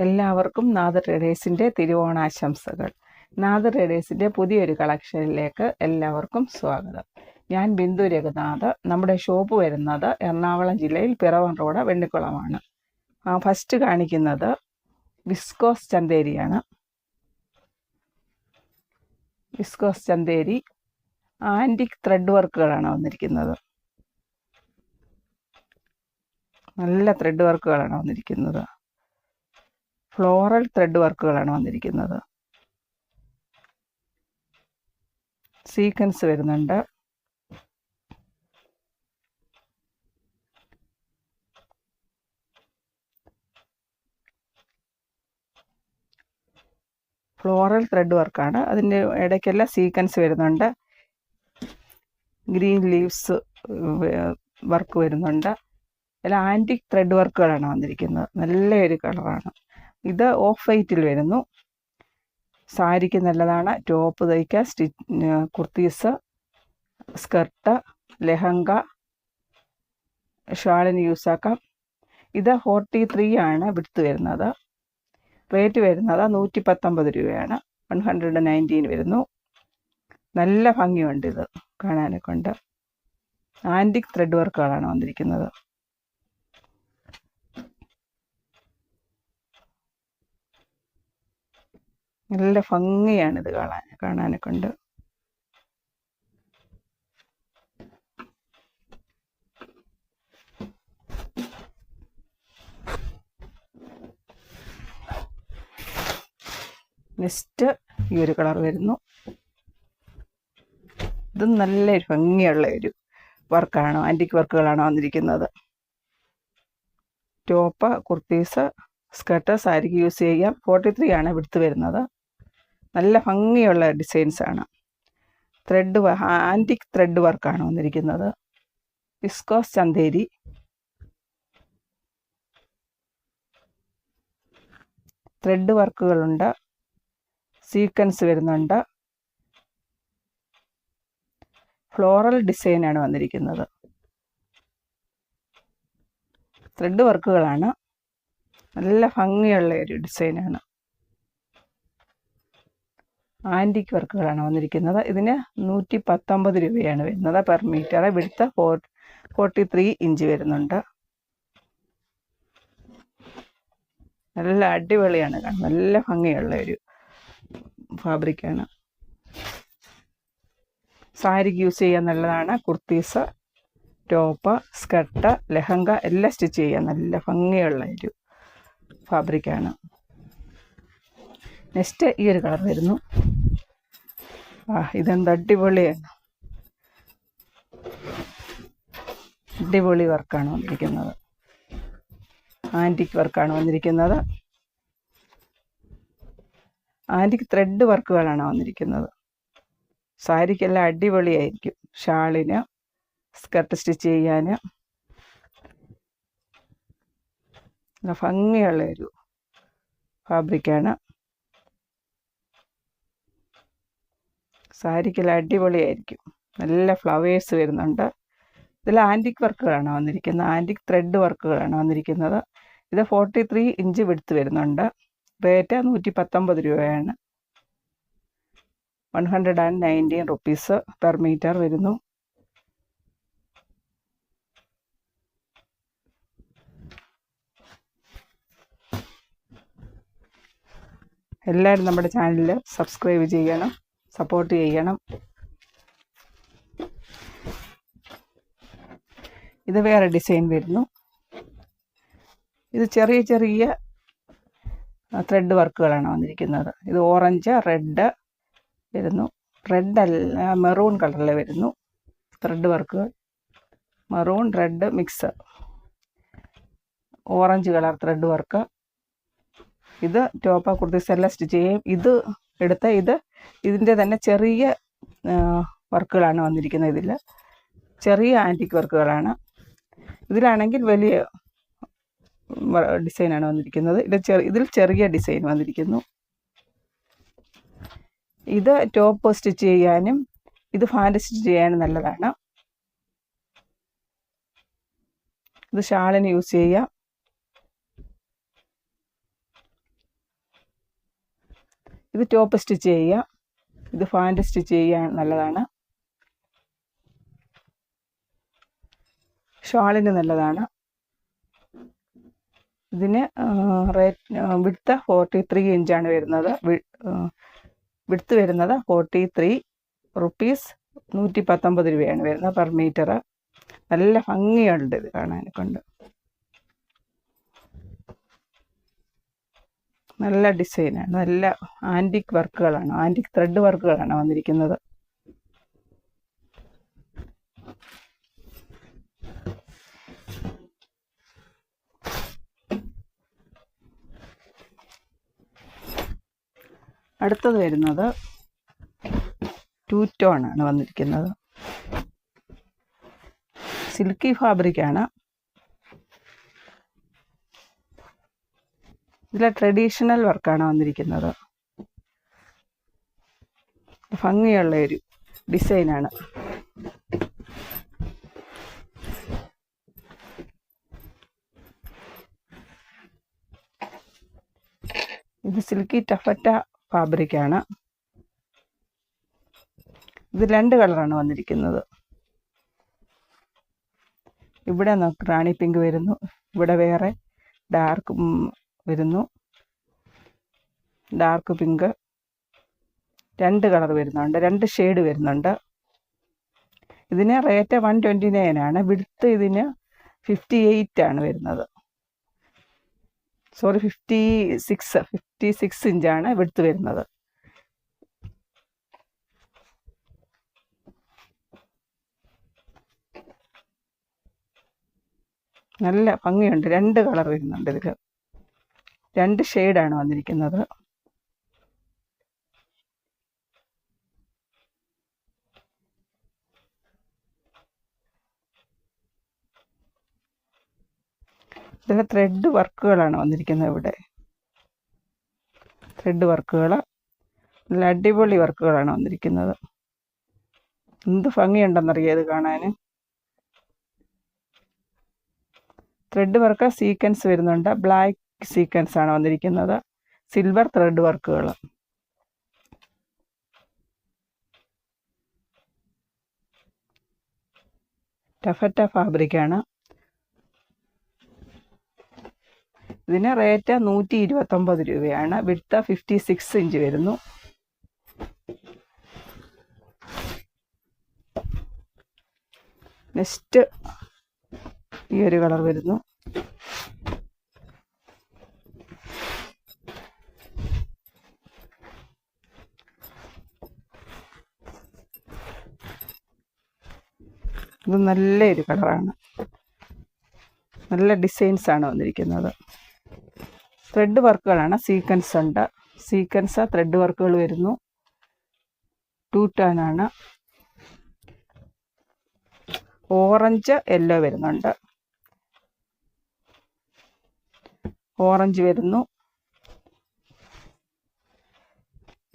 എല്ലാവർക്കും നാദർ ട്രേഡേഴ്സിൻ്റെ തിരുവോണാശംസകൾ. നാദർ ട്രേഡേഴ്സിൻ്റെ പുതിയൊരു കളക്ഷനിലേക്ക് എല്ലാവർക്കും സ്വാഗതം. ഞാൻ ബിന്ദു രഘുനാഥ്. നമ്മുടെ ഷോപ്പ് വരുന്നത് എറണാകുളം ജില്ലയിൽ പിറവം റോഡ് വെണ്ണിക്കുളമാണ്. ഫസ്റ്റ് കാണിക്കുന്നത് വിസ്കോസ് ചന്തേരിയാണ്. വിസ്കോസ് ചന്തേരി ആൻറ്റിക് ത്രെഡ് വർക്കുകളാണ് വന്നിരിക്കുന്നത്. നല്ല ത്രെഡ് വർക്കുകളാണ് വന്നിരിക്കുന്നത്. ഫ്ലോറൽ ത്രെഡ് വർക്കുകളാണ് വന്നിരിക്കുന്നത്. സീക്വൻസ് വരുന്നുണ്ട്. ഫ്ലോറൽ ത്രെഡ് വർക്കാണ്. അതിൻ്റെ ഇടയ്ക്കെല്ലാം സീക്വൻസ് വരുന്നുണ്ട്. ഗ്രീൻ ലീവ്സ് വർക്ക് വരുന്നുണ്ട്. എല്ലാം ആൻറ്റിക് ത്രെഡ് വർക്കുകളാണ് വന്നിരിക്കുന്നത്. നല്ലൊരു കളറാണ്. ഇത് ഓഫ് വൈറ്റിൽ വരുന്നു. സാരിക്ക് നല്ലതാണ്. ടോപ്പ് തയ്ക്കാൻ, കുർത്തീസ്, സ്കർട്ട്, ലെഹങ്ക, ഷാളിന് യൂസാക്കാം. ഇത് 43 ആണ് വിഡ്ത്ത് വരുന്നത്. റേറ്റ് വരുന്നത് 119 രൂപയാണ്. 119 വരുന്നു. നല്ല ഭംഗിയുണ്ട് ഇത് കാണാനൊക്കെ ഉണ്ട്. ആൻറ്റിക് ത്രെഡ് വർക്കുകളാണ് വന്നിരിക്കുന്നത്. നല്ല ഭംഗിയാണിത് കാണാനൊക്കെ ഉണ്ട്. നെക്സ്റ്റ് ഈ ഒരു കളർ വരുന്നു. ഇത് നല്ലൊരു ഭംഗിയുള്ള ഒരു വർക്കാണ്. ആൻറ്റിക് വർക്കുകളാണ് വന്നിരിക്കുന്നത്. ടോപ്പ്, കുർത്തീസ്, സ്കർട്ട്, സാരിക്ക് യൂസ് ചെയ്യാം. 43 ആണ് വിഡ്ത്ത് വരുന്നത്. നല്ല ഭംഗിയുള്ള ഡിസൈൻസാണ്. ആൻറ്റിക് ത്രെഡ് വർക്കാണ് വന്നിരിക്കുന്നത്. വിസ്കോസ് ചന്തേരി. ത്രെഡ് വർക്കുകളുണ്ട്. സീക്വൻസ് വരുന്നുണ്ട്. ഫ്ലോറൽ ഡിസൈനാണ് വന്നിരിക്കുന്നത്. ത്രെഡ് വർക്കുകളാണ്. നല്ല ഭംഗിയുള്ള ഒരു ഡിസൈനാണ്. ആൻറ്റിക് വർക്കുകളാണ് വന്നിരിക്കുന്നത്. ഇതിന് 119 രൂപയാണ് വരുന്നത് പെർ മീറ്റർ. വിഡ്ത്ത് 43 ഇഞ്ച് വരുന്നുണ്ട്. നല്ല അടിപൊളിയാണ് കാണാൻ. നല്ല ഭംഗിയുള്ള ഒരു ഫാബ്രിക്കാണ്. സാരിക്ക് യൂസ് ചെയ്യാൻ നല്ലതാണ്. കുർത്തീസ്, ടോപ്പ്, സ്കർട്ട്, ലെഹങ്ക എല്ലാം സ്റ്റിച്ച് ചെയ്യാൻ നല്ല ഭംഗിയുള്ള ഒരു ഫാബ്രിക്കാണ്. നെക്സ്റ്റ് ഈ ഒരു കളർ വരുന്നു. ഇതെന്ത് അടിപൊളിയാണ്. അടിപൊളി വർക്കാണ് വന്നിരിക്കുന്നത്. ആൻറ്റിക് വർക്കാണ് വന്നിരിക്കുന്നത്. ആൻറ്റിക് ത്രെഡ് വർക്കുകളാണ് വന്നിരിക്കുന്നത്. സാരിക്കെല്ലാം അടിപൊളിയായിരിക്കും. ഷാളിന്, സ്കർട്ട് സ്റ്റിച്ച് ചെയ്യാൻ നല്ല ഭംഗിയുള്ള ഒരു ഫാബ്രിക്കാണ്. സാരിക്കെല്ലാം അടിപൊളിയായിരിക്കും. നല്ല ഫ്ലവേഴ്സ് വരുന്നുണ്ട്. ഇതിൽ ആൻറ്റിക് വർക്കുകളാണ് വന്നിരിക്കുന്നത്. ആൻറ്റിക് ത്രെഡ് വർക്കുകളാണ് വന്നിരിക്കുന്നത്. ഇത് 43 ഇഞ്ച് വിഡ്ത്ത് വരുന്നുണ്ട്. റേറ്റ് 119 രൂപയാണ്. 119 റുപ്പീസ് പെർ മീറ്റർ വരുന്നു. എല്ലാവരും നമ്മുടെ ചാനലിൽ സബ്സ്ക്രൈബ് ചെയ്യണം, സപ്പോർട്ട് ചെയ്യണം. ഇത് വേറെ ഡിസൈൻ വരുന്നു. ഇത് ചെറിയ ചെറിയ ത്രെഡ് വർക്കുകളാണ് വന്നിരിക്കുന്നത്. ഇത് ഓറഞ്ച്, റെഡ് വരുന്നു. റെഡ് അല്ല, മെറൂൺ കളറിൽ വരുന്നു ത്രെഡ് വർക്കുകൾ. Maroon, red mix. Orange colour thread work. ഇത് ടോപ്പ്, കുർത്തീസ് എല്ലാം സ്റ്റിച്ച് ചെയ്യും. ഇത് ഇതിൻ്റെ തന്നെ ചെറിയ വർക്കുകളാണ് വന്നിരിക്കുന്നത്. ഇതിൽ ചെറിയ ആൻറ്റിക് വർക്കുകളാണ്. ഇതിലാണെങ്കിൽ വലിയ ഡിസൈനാണ് വന്നിരിക്കുന്നത്. ഇതിൽ ചെറിയ ഡിസൈൻ വന്നിരിക്കുന്നു. ഇത് ടോപ്പ് സ്റ്റിച്ച് ചെയ്യാനും ഇത് ഫാൻറ് സ്റ്റിച്ച് ചെയ്യാനും നല്ലതാണ്. ഇത് ഷാളിന് യൂസ് ചെയ്യാം. ഇത് ടോപ്പ് സ്റ്റിച്ച് ചെയ്യുക, ഇത് ഫാൻറ് സ്റ്റിച്ച് ചെയ്യാൻ നല്ലതാണ്, ഷാളിന് നല്ലതാണ്. ഇതിന് വിഡ്ത്ത് 43 ഇഞ്ചാണ് വരുന്നത്. വിഡ്ത്ത് വരുന്നത് 43 റുപ്പീസ്, 119 രൂപയാണ് വരുന്നത് പെർ മീറ്റർ. നല്ല ഭംഗിയുണ്ട് ഇത് കാണാൻ കൊണ്ട്. നല്ല ഡിസൈനാണ്, നല്ല ആൻറ്റിക് വർക്കുകളാണ്, ആൻറ്റിക് ത്രെഡ് വർക്കുകളാണ് വന്നിരിക്കുന്നത്. അടുത്തത് വരുന്നത് 2 ടോൺ ആണ് വന്നിരിക്കുന്നത്. സിൽക്കി ഫാബ്രിക്കാണ്. ഇതിലെ ട്രഡീഷണൽ വർക്കാണ് വന്നിരിക്കുന്നത്. ഭംഗിയുള്ള ഒരു ഡിസൈനാണ്. ഇത് സിൽക്കി ടഫറ്റ ഫാബ്രിക്കാണ്. ഇത് 2 കളറാണ് വന്നിരിക്കുന്നത്. ഇവിടെ റാണി പിങ്ക് വരുന്നു, ഇവിടെ വേറെ ഡാർക്ക് വരുന്നു, ഡാർക്ക് പിങ്ക്, 2 കളർ വരുന്നുണ്ട്, 2 ഷെയ്ഡ് വരുന്നുണ്ട്. ഇതിന് റേറ്റ് 129 ആണ്. വിഡ്ത്ത് ഇതിന് 58 ആണ് വരുന്നത്. സോറി 56 ഇഞ്ചാണ് വിഡ്ത്ത് വരുന്നത്. നല്ല ഭംഗിയുണ്ട്. 2 കളർ വരുന്നുണ്ട് ഇതിൽ, 2 ഷെയ്ഡാണ് വന്നിരിക്കുന്നത്. ഇതിൽ ത്രെഡ് വർക്കുകളാണ് വന്നിരിക്കുന്നത്. ഇവിടെ ത്രെഡ് വർക്കുകൾ, നല്ല അടിപൊളി വർക്കുകളാണ് വന്നിരിക്കുന്നത്. എന്ത് ഭംഗിയുണ്ടെന്നറിയാം ഇത് കാണാൻ. ത്രെഡ് വർക്ക് സീക്വൻസ് വരുന്നുണ്ട്, ബ്ലാക്ക് സീക്വൻസ് ആണ് വന്നിരിക്കുന്നത്, സിൽവർ ത്രെഡ് വർക്കുകൾ. ടഫറ്റ ഫാബ്രിക്കാണ്. ഇതിന് റേറ്റ് 129 രൂപയാണ്. വിഡ്ത്ത് 56 ഇഞ്ച് വരുന്നു. നെക്സ്റ്റ് ഈ ഒരു കളർ വരുന്നു. ഇത് നല്ലൊരു കളറാണ്, നല്ല ഡിസൈൻസ് ആണ് വന്നിരിക്കുന്നത്. ത്രെഡ് വർക്കുകളാണ്, സീക്വൻസ് ഉണ്ട്, സീക്വൻസ് ത്രെഡ് വർക്കുകൾ വരുന്നു. 2 ടോൺ ആണ്. ഓറഞ്ച് യെല്ലോ വരുന്നുണ്ട്, ഓറഞ്ച് വരുന്നു,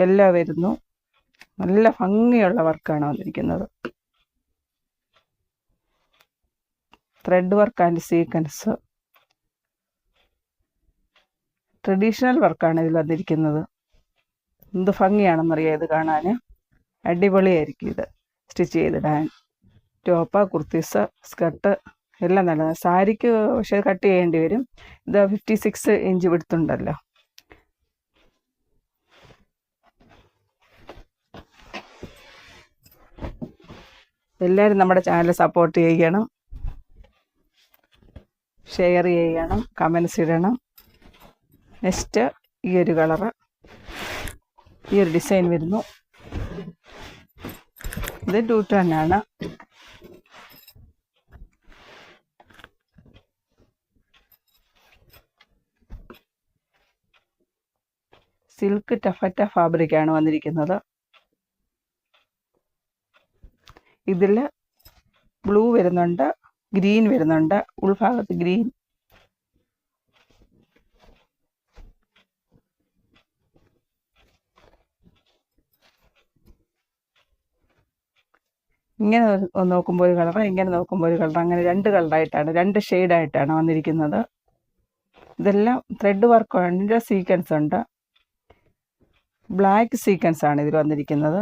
യെല്ലോ വരുന്നു. നല്ല ഭംഗിയുള്ള വർക്കാണ് വന്നിരിക്കുന്നത്. Thread work and sequence, traditional വർക്കാണ് ഇതിൽ വന്നിരിക്കുന്നത്. എന്ത് ഭംഗിയാണെന്നറിയാം ഇത് കാണാൻ. അടിപൊളിയായിരിക്കും ഇത് സ്റ്റിച്ച് ചെയ്തിടാൻ. ടോപ്പ്, കുർത്തീസ്, സ്കർട്ട് എല്ലാം നല്ലതാണ്. സാരിക്ക് പക്ഷേ കട്ട് ചെയ്യേണ്ടി വരും. ഇത് 56 ഇഞ്ച് വിടുത്തുണ്ടല്ലോ. എല്ലാവരും നമ്മുടെ ചാനൽ സപ്പോർട്ട് ചെയ്യണം, ഷെയർ ചെയ്യണം, കമൻസ് ഇടണം. നെക്സ്റ്റ് ഈ ഒരു കളറ്, ഈ ഒരു ഡിസൈൻ വരുന്നു. ഇത് 2 ടോൺ ആണ്. സിൽക്ക് ടഫറ്റ ഫാബ്രിക്കാണ് വന്നിരിക്കുന്നത്. ഇതിൽ ബ്ലൂ വരുന്നുണ്ട്, ഗ്രീൻ വരുന്നുണ്ട്, ഉൾഭാഗത്ത് ഗ്രീൻ. ഇങ്ങനെ നോക്കുമ്പോൾ ഒരു കളർ, ഇങ്ങനെ നോക്കുമ്പോൾ ഒരു കളർ, അങ്ങനെ 2 കളറായിട്ടാണ്, 2 ഷെയ്ഡായിട്ടാണ് വന്നിരിക്കുന്നത്. ഇതെല്ലാം ത്രെഡ് വർക്കുണ്ട്, സീക്വൻസ് ഉണ്ട്. ബ്ലാക്ക് സീക്വൻസ് ആണ് ഇതിൽ വന്നിരിക്കുന്നത്.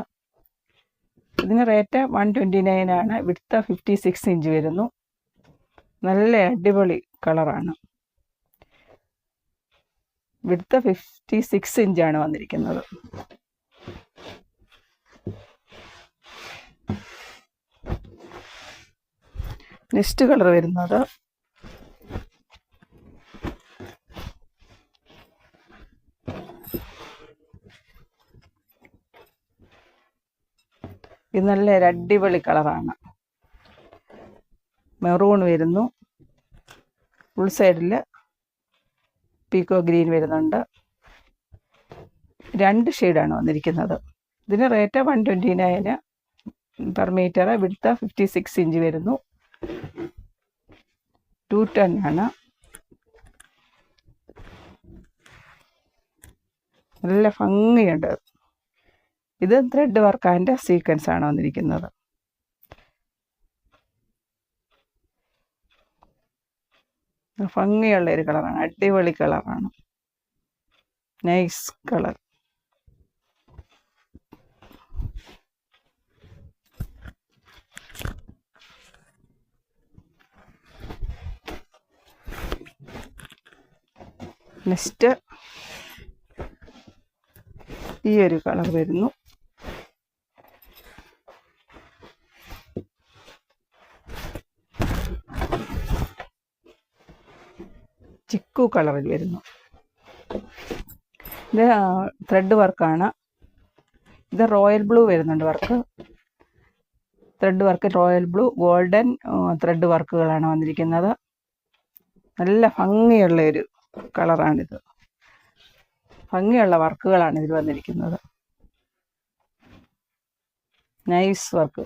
ഇതിന് റേറ്റ് 129 ആണ്. വിഡ്ത്ത് 56 ഇഞ്ച് വരുന്നു. നല്ല അടിപൊളി കളറാണ്. വിഡ്ത്ത് 56 ഇഞ്ചാണ് വന്നിരിക്കുന്നത്. നെക്സ്റ്റ് കളർ വരുന്നത് ഇത് നല്ലൊരു അടിപൊളി കളറാണ്. മെറൂൺ വരുന്നു. ഫുൾ സൈഡിൽ പീക്കോ ഗ്രീൻ വരുന്നുണ്ട്. 2 ഷെയ്ഡാണ് വന്നിരിക്കുന്നത്. ഇതിന് rate 129 per metre. Width 56 inch വരുന്നു. 210 ആണ്. നല്ല ഭംഗിയുണ്ട്. ഇത് ത്രെഡ് വർക്ക് ആൻഡ് സീക്വൻസ് ആണ് വന്നിരിക്കുന്നത്. ഭംഗിയുള്ള ഒരു കളറാണ്. അടിപൊളി കളറാണ്. Nice colour. നെക്സ്റ്റ് ഈ ഒരു കളർ വരുന്നു. ചിക്കു കളറിൽ വരുന്നു. ഇത് ത്രെഡ് വർക്കാണ്. ഇത് റോയൽ ബ്ലൂ വരുന്നുണ്ട് work. Thread work royal blue, golden thread വർക്കുകളാണ് വന്നിരിക്കുന്നത്. നല്ല ഭംഗിയുള്ള ഒരു കളറാണിത്. ഭംഗിയുള്ള വർക്കുകളാണ് ഇതിൽ വന്നിരിക്കുന്നത്. Nice work.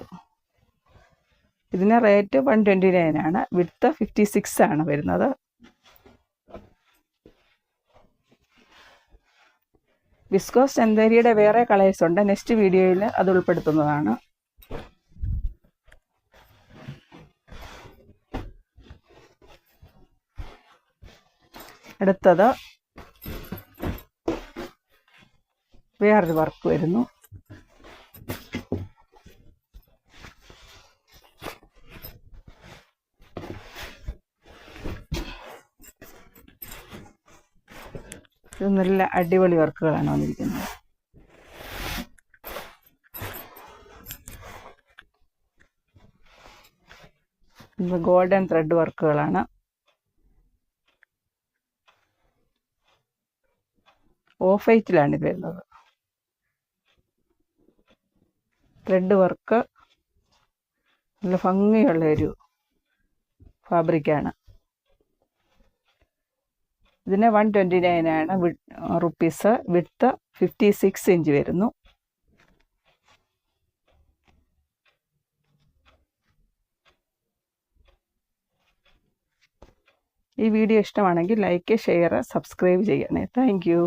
ഇതിന് റേറ്റ് 129 ആണ്. വിഡ്ത്ത് 56 ആണ് വരുന്നത്. വിസ്കോസ് ചന്തേരിയുടെ വേറെ കളേഴ്സ് ഉണ്ട്. നെക്സ്റ്റ് വീഡിയോയിൽ അത് ഉൾപ്പെടുത്തുന്നതാണ്. അടുത്തത് വേറൊരു വർക്ക് വരുന്നു. ഇത് നല്ല അടിപൊളി വർക്കുകളാണ് വന്നിരിക്കുന്നത്. ഇത് ഗോൾഡൻ ത്രെഡ് വർക്കുകളാണ്. ഓഫ് വൈറ്റിലാണ് ഇത് വരുന്നത്. ത്രെഡ് വർക്ക് നല്ല ഭംഗിയുള്ള ഒരു ഫാബ്രിക്കാണ്. ഇതിന് 129 ആണ് റുപ്പീസ്. വിഡ്ത്ത് 56 ഇഞ്ച് വരുന്നു. ഈ വീഡിയോ ഇഷ്ടമാണെങ്കിൽ ലൈക്ക്, ഷെയർ, സബ്സ്ക്രൈബ് ചെയ്യണേ. Thank you.